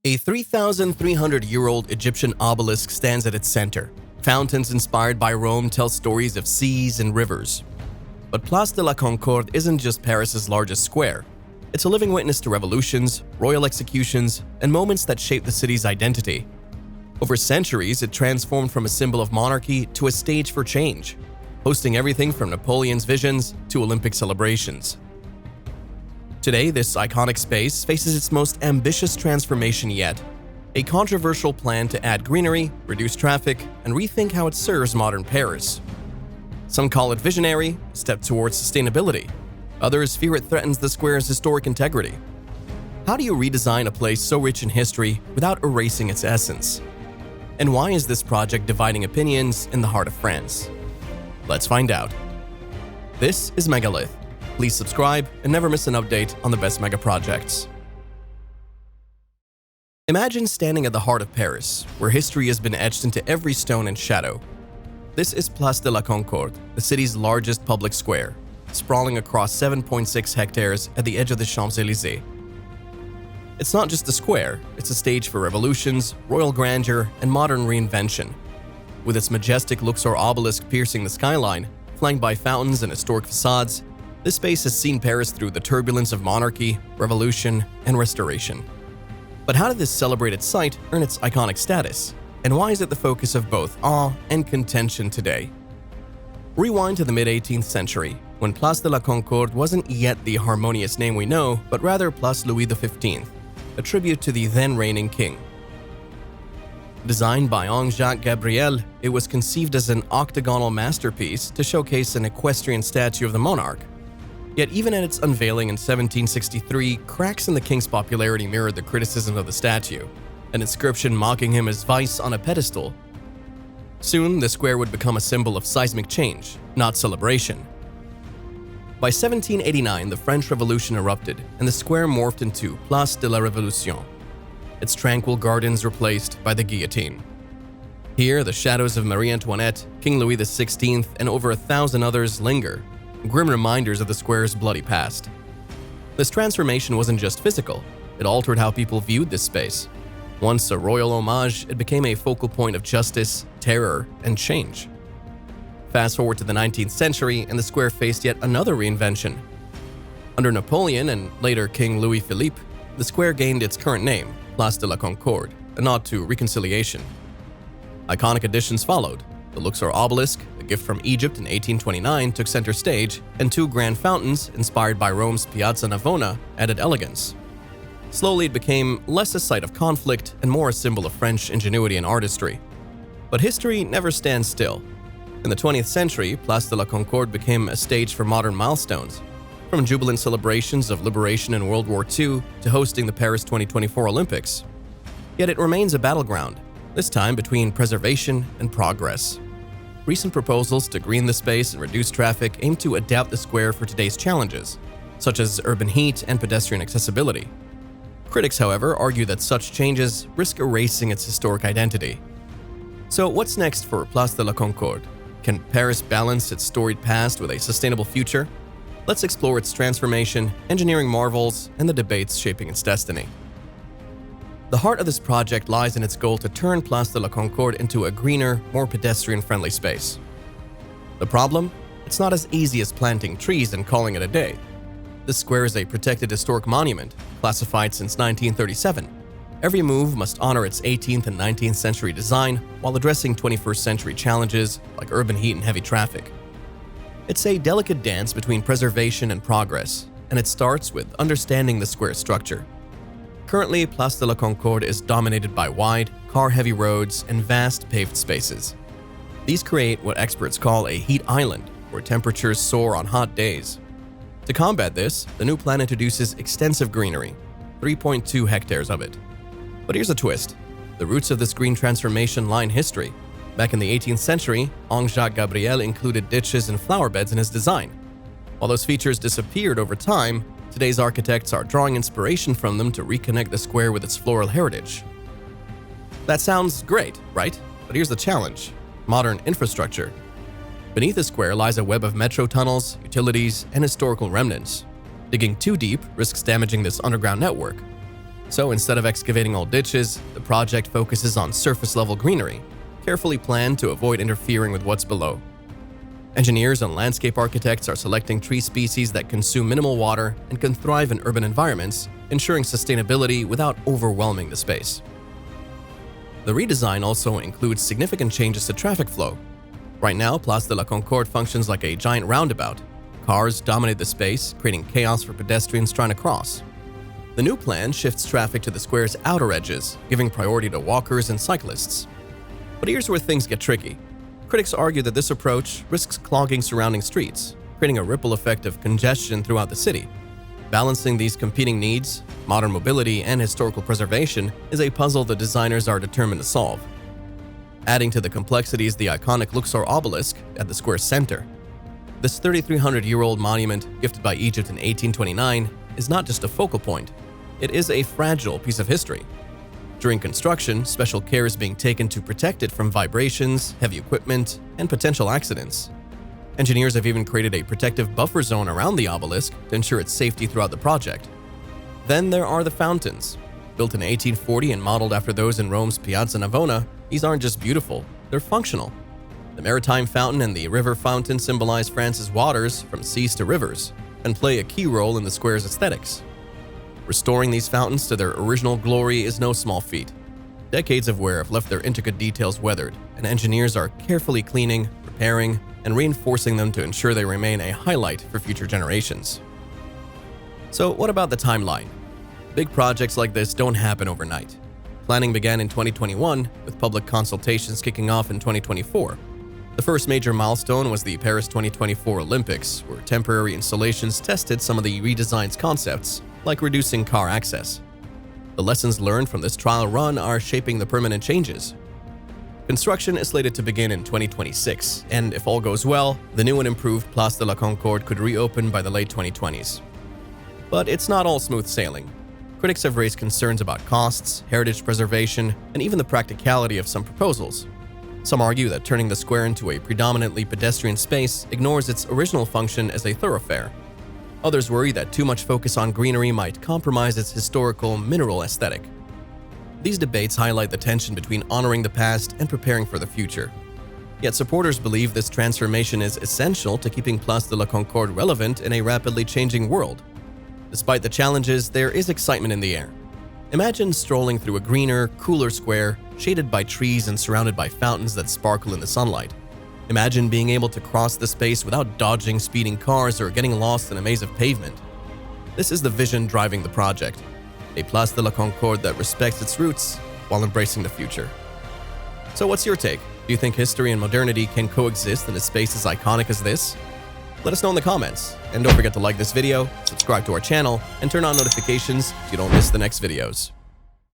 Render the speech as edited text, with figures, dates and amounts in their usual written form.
A 3,300-year-old Egyptian obelisk stands at its center. Fountains inspired by Rome tell stories of seas and rivers. But Place de la Concorde isn't just Paris's largest square. It's a living witness to revolutions, royal executions, and moments that shaped the city's identity. Over centuries, it transformed from a symbol of monarchy to a stage for change, hosting everything from Napoleon's visions to Olympic celebrations. Today, this iconic space faces its most ambitious transformation yet, a controversial plan to add greenery, reduce traffic, and rethink how it serves modern Paris. Some call it visionary, a step towards sustainability. Others fear it threatens the square's historic integrity. How do you redesign a place so rich in history without erasing its essence? And why is this project dividing opinions in the heart of France? Let's find out. This is Megalith. Please subscribe and never miss an update on the best mega projects. Imagine standing at the heart of Paris, where history has been etched into every stone and shadow. This is Place de la Concorde, the city's largest public square, sprawling across 7.6 hectares at the edge of the Champs-Élysées. It's not just a square, it's a stage for revolutions, royal grandeur, and modern reinvention. With its majestic Luxor obelisk piercing the skyline, flanked by fountains and historic facades, this space has seen Paris through the turbulence of monarchy, revolution, and restoration. But how did this celebrated site earn its iconic status? And why is it the focus of both awe and contention today? Rewind to the mid-18th century, when Place de la Concorde wasn't yet the harmonious name we know, but rather Place Louis XV, a tribute to the then-reigning king. Designed by Henri Gabriel, it was conceived as an octagonal masterpiece to showcase an equestrian statue of the monarch. Yet even at its unveiling in 1763, cracks in the king's popularity mirrored the criticism of the statue, an inscription mocking him as vice on a pedestal. Soon, the square would become a symbol of seismic change, not celebration. By 1789, the French Revolution erupted, and the square morphed into Place de la Révolution, its tranquil gardens replaced by the guillotine. Here, the shadows of Marie Antoinette, King Louis XVI, and over 1,000 others linger, grim reminders of the square's bloody past. This transformation wasn't just physical, it altered how people viewed this space. Once a royal homage, it became a focal point of justice, terror, and change. Fast forward to the 19th century, and the square faced yet another reinvention. Under Napoleon and later King Louis Philippe, the square gained its current name, Place de la Concorde, a nod to reconciliation. Iconic additions followed. The Luxor obelisk, a gift from Egypt in 1829, took center stage, and two grand fountains, inspired by Rome's Piazza Navona, added elegance. Slowly, it became less a site of conflict and more a symbol of French ingenuity and artistry. But history never stands still. In the 20th century, Place de la Concorde became a stage for modern milestones, from jubilant celebrations of liberation in World War II to hosting the Paris 2024 Olympics. Yet it remains a battleground, this time between preservation and progress. Recent proposals to green the space and reduce traffic aim to adapt the square for today's challenges, such as urban heat and pedestrian accessibility. Critics, however, argue that such changes risk erasing its historic identity. So what's next for Place de la Concorde? Can Paris balance its storied past with a sustainable future? Let's explore its transformation, engineering marvels, and the debates shaping its destiny. The heart of this project lies in its goal to turn Place de la Concorde into a greener, more pedestrian-friendly space. The problem? It's not as easy as planting trees and calling it a day. This square is a protected historic monument, classified since 1937. Every move must honor its 18th and 19th century design while addressing 21st century challenges like urban heat and heavy traffic. It's a delicate dance between preservation and progress, and it starts with understanding the square's structure. Currently, Place de la Concorde is dominated by wide, car-heavy roads and vast paved spaces. These create what experts call a heat island, where temperatures soar on hot days. To combat this, the new plan introduces extensive greenery, 3.2 hectares of it. But here's a twist. The roots of this green transformation lie in history. Back in the 18th century, Henri Gabriel included ditches and flower beds in his design. While those features disappeared over time, today's architects are drawing inspiration from them to reconnect the square with its floral heritage. That sounds great, right? But here's the challenge: modern infrastructure. Beneath the square lies a web of metro tunnels, utilities, and historical remnants. Digging too deep risks damaging this underground network. So instead of excavating old ditches, the project focuses on surface-level greenery, carefully planned to avoid interfering with what's below. Engineers and landscape architects are selecting tree species that consume minimal water and can thrive in urban environments, ensuring sustainability without overwhelming the space. The redesign also includes significant changes to traffic flow. Right now, Place de la Concorde functions like a giant roundabout. Cars dominate the space, creating chaos for pedestrians trying to cross. The new plan shifts traffic to the square's outer edges, giving priority to walkers and cyclists. But here's where things get tricky. Critics argue that this approach risks clogging surrounding streets, creating a ripple effect of congestion throughout the city. Balancing these competing needs, modern mobility and historical preservation, is a puzzle the designers are determined to solve. Adding to the complexity is the iconic Luxor obelisk at the square's center. This 3,300-year-old monument, gifted by Egypt in 1829, is not just a focal point. It is a fragile piece of history. During construction, special care is being taken to protect it from vibrations, heavy equipment, and potential accidents. Engineers have even created a protective buffer zone around the obelisk to ensure its safety throughout the project. Then there are the fountains. Built in 1840 and modeled after those in Rome's Piazza Navona, these aren't just beautiful, they're functional. The maritime fountain and the river fountain symbolize France's waters from seas to rivers and play a key role in the square's aesthetics. Restoring these fountains to their original glory is no small feat. Decades of wear have left their intricate details weathered, and engineers are carefully cleaning, repairing, and reinforcing them to ensure they remain a highlight for future generations. So what about the timeline? Big projects like this don't happen overnight. Planning began in 2021, with public consultations kicking off in 2024. The first major milestone was the Paris 2024 Olympics, where temporary installations tested some of the redesign's concepts, like reducing car access. The lessons learned from this trial run are shaping the permanent changes. Construction is slated to begin in 2026, and if all goes well, the new and improved Place de la Concorde could reopen by the late 2020s. But it's not all smooth sailing. Critics have raised concerns about costs, heritage preservation, and even the practicality of some proposals. Some argue that turning the square into a predominantly pedestrian space ignores its original function as a thoroughfare. Others worry that too much focus on greenery might compromise its historical mineral aesthetic. These debates highlight the tension between honoring the past and preparing for the future. Yet supporters believe this transformation is essential to keeping Place de la Concorde relevant in a rapidly changing world. Despite the challenges, there is excitement in the air. Imagine strolling through a greener, cooler square, shaded by trees and surrounded by fountains that sparkle in the sunlight. Imagine being able to cross the space without dodging speeding cars or getting lost in a maze of pavement. This is the vision driving the project. A Place de la Concorde that respects its roots while embracing the future. So what's your take? Do you think history and modernity can coexist in a space as iconic as this? Let us know in the comments, and don't forget to like this video, subscribe to our channel, and turn on notifications so you don't miss the next videos.